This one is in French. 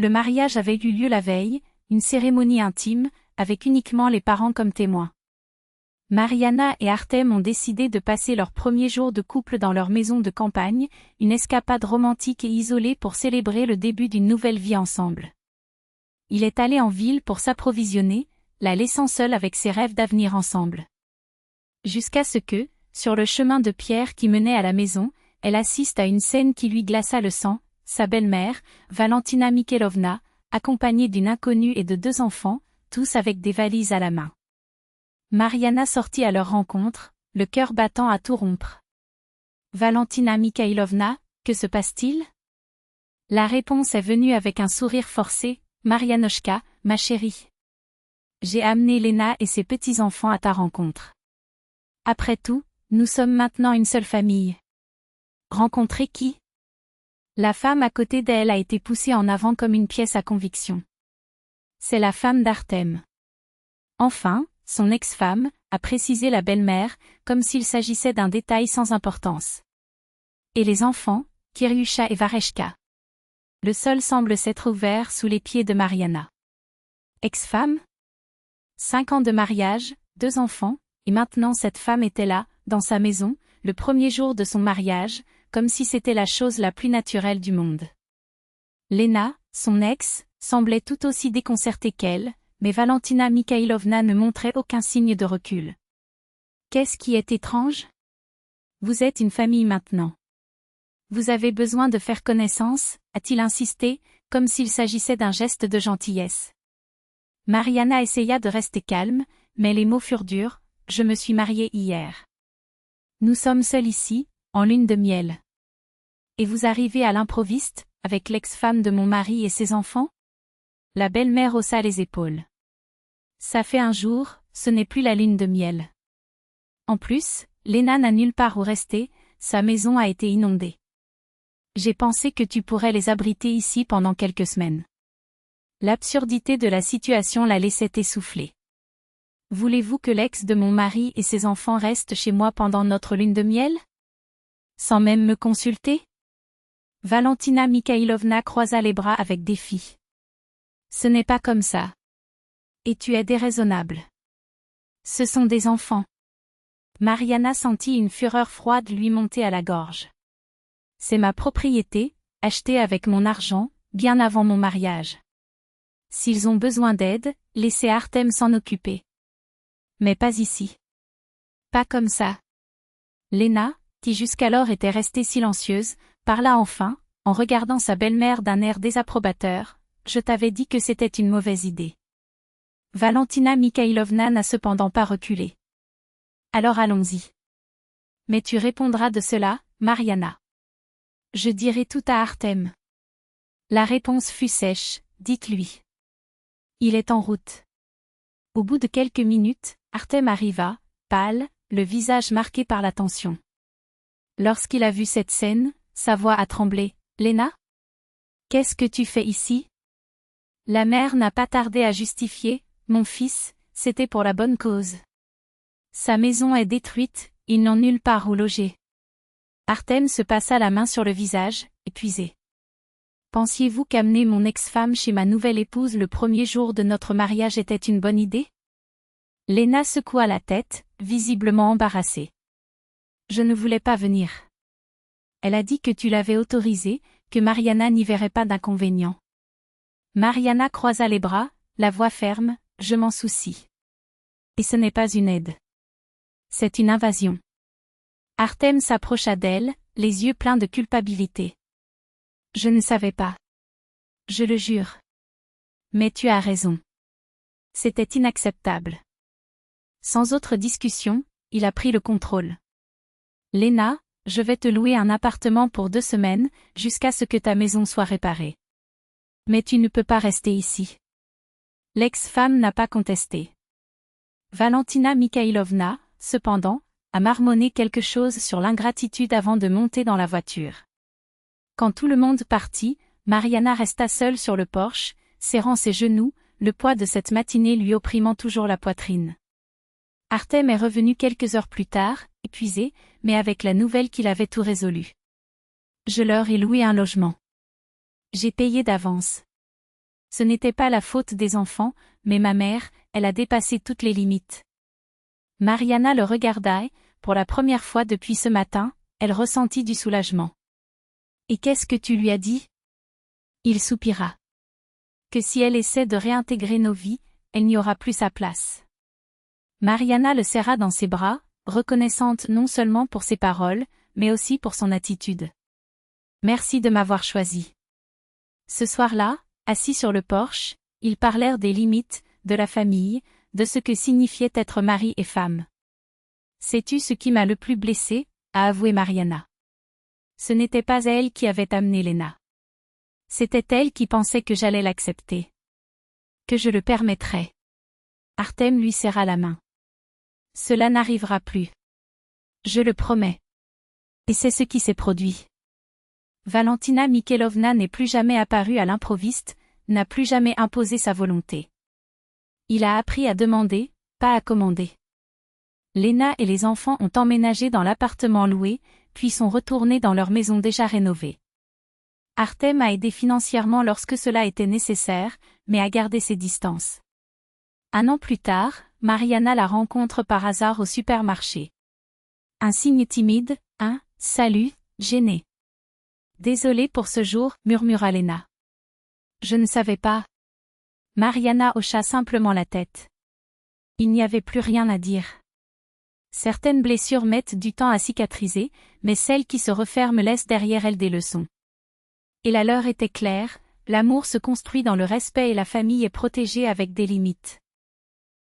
Le mariage avait eu lieu la veille, une cérémonie intime, avec uniquement les parents comme témoins. Mariana et Artem ont décidé de passer leur premier jour de couple dans leur maison de campagne, une escapade romantique et isolée pour célébrer le début d'une nouvelle vie ensemble. Il est allé en ville pour s'approvisionner, la laissant seule avec ses rêves d'avenir ensemble. Jusqu'à ce que, sur le chemin de pierre qui menait à la maison, elle assiste à une scène qui lui glaça le sang, sa belle-mère, Valentina Mikhailovna, accompagnée d'une inconnue et de 2 enfants, tous avec des valises à la main. Mariana sortit à leur rencontre, le cœur battant à tout rompre. « Valentina Mikhailovna, que se passe-t-il » La réponse est venue avec un sourire forcé. « Marianochka, ma chérie. J'ai amené Lena et ses petits-enfants à ta rencontre. Après tout, nous sommes maintenant une seule famille. » Rencontrer qui ? La femme à côté d'elle a été poussée en avant comme une pièce à conviction. C'est la femme d'Artem. Enfin, son ex-femme, a précisé la belle-mère, comme s'il s'agissait d'un détail sans importance. Et les enfants, Kiryusha et Vareshka. Le sol semble s'être ouvert sous les pieds de Mariana. Ex-femme ? 5 ans de mariage, 2 enfants, et maintenant cette femme était là, dans sa maison, le premier jour de son mariage, comme si c'était la chose la plus naturelle du monde. Lena, son ex, semblait tout aussi déconcertée qu'elle, mais Valentina Mikhailovna ne montrait aucun signe de recul. Qu'est-ce qui est étrange ? Vous êtes une famille maintenant. Vous avez besoin de faire connaissance, a-t-il insisté, comme s'il s'agissait d'un geste de gentillesse. Mariana essaya de rester calme, mais les mots furent durs. Je me suis mariée hier. Nous sommes seuls ici, en lune de miel. Et vous arrivez à l'improviste, avec l'ex-femme de mon mari et ses enfants ? La belle-mère haussa les épaules. Ça fait un jour, ce n'est plus la lune de miel. En plus, Lena n'a nulle part où rester, sa maison a été inondée. J'ai pensé que tu pourrais les abriter ici pendant quelques semaines. L'absurdité de la situation la laissait essouffler. Voulez-vous que l'ex de mon mari et ses enfants restent chez moi pendant notre lune de miel ? Sans même me consulter ? Valentina Mikhailovna croisa les bras avec défi. Ce n'est pas comme ça. Et tu es déraisonnable. Ce sont des enfants. Mariana sentit une fureur froide lui monter à la gorge. C'est ma propriété, achetée avec mon argent, bien avant mon mariage. S'ils ont besoin d'aide, laissez Artem s'en occuper. Mais pas ici. Pas comme ça. Lena, qui jusqu'alors était restée silencieuse, parla enfin, en regardant sa belle-mère d'un air désapprobateur. Je t'avais dit que c'était une mauvaise idée. Valentina Mikhailovna n'a cependant pas reculé. Alors allons-y. Mais tu répondras de cela, Mariana. Je dirai tout à Artem. La réponse fut sèche, dites-lui. Il est en route. Au bout de quelques minutes, Artem arriva, pâle, le visage marqué par la tension. Lorsqu'il a vu cette scène, sa voix a tremblé. Lena ? Qu'est-ce que tu fais ici ? La mère n'a pas tardé à justifier. Mon fils, c'était pour la bonne cause. Sa maison est détruite, ils n'ont nulle part où loger. Artem se passa la main sur le visage, épuisé. Pensiez-vous qu'amener mon ex-femme chez ma nouvelle épouse le premier jour de notre mariage était une bonne idée ? Lena secoua la tête, visiblement embarrassée. Je ne voulais pas venir. Elle a dit que tu l'avais autorisée, que Mariana n'y verrait pas d'inconvénient. Mariana croisa les bras, la voix ferme, je m'en soucie. Et ce n'est pas une aide. C'est une invasion. Artem s'approcha d'elle, les yeux pleins de culpabilité. Je ne savais pas. Je le jure. Mais tu as raison. C'était inacceptable. Sans autre discussion, il a pris le contrôle. Lena, je vais te louer un appartement pour 2 semaines, jusqu'à ce que ta maison soit réparée. Mais tu ne peux pas rester ici. L'ex-femme n'a pas contesté. Valentina Mikhailovna, cependant, a marmonné quelque chose sur l'ingratitude avant de monter dans la voiture. Quand tout le monde partit, Mariana resta seule sur le porche, serrant ses genoux, le poids de cette matinée lui opprimant toujours la poitrine. Artem est revenu quelques heures plus tard, épuisé, mais avec la nouvelle qu'il avait tout résolu. Je leur ai loué un logement. J'ai payé d'avance. Ce n'était pas la faute des enfants, mais ma mère, elle a dépassé toutes les limites. Mariana le regarda et, pour la première fois depuis ce matin, elle ressentit du soulagement. Et qu'est-ce que tu lui as dit? Il soupira. Que si elle essaie de réintégrer nos vies, elle n'y aura plus sa place. Mariana le serra dans ses bras, reconnaissante non seulement pour ses paroles, mais aussi pour son attitude. Merci de m'avoir choisi. Ce soir-là, assis sur le porche, ils parlèrent des limites, de la famille, de ce que signifiait être mari et femme. Sais-tu ce qui m'a le plus blessée, a avoué Mariana. Ce n'était pas elle qui avait amené Lena. C'était elle qui pensait que j'allais l'accepter. Que je le permettrais. Artem lui serra la main. Cela n'arrivera plus. Je le promets. Et c'est ce qui s'est produit. Valentina Mikhailovna n'est plus jamais apparue à l'improviste, n'a plus jamais imposé sa volonté. Il a appris à demander, pas à commander. Lena et les enfants ont emménagé dans l'appartement loué, puis sont retournés dans leur maison déjà rénovée. Artem a aidé financièrement lorsque cela était nécessaire, mais a gardé ses distances. 1 an plus tard, Mariana la rencontre par hasard au supermarché. Un signe timide, un « salut », gêné. Désolée pour ce jour, murmura Lena. Je ne savais pas. Mariana hocha simplement la tête. Il n'y avait plus rien à dire. Certaines blessures mettent du temps à cicatriser, mais celles qui se referment laissent derrière elles des leçons. Et la leur était claire, l'amour se construit dans le respect et la famille est protégée avec des limites.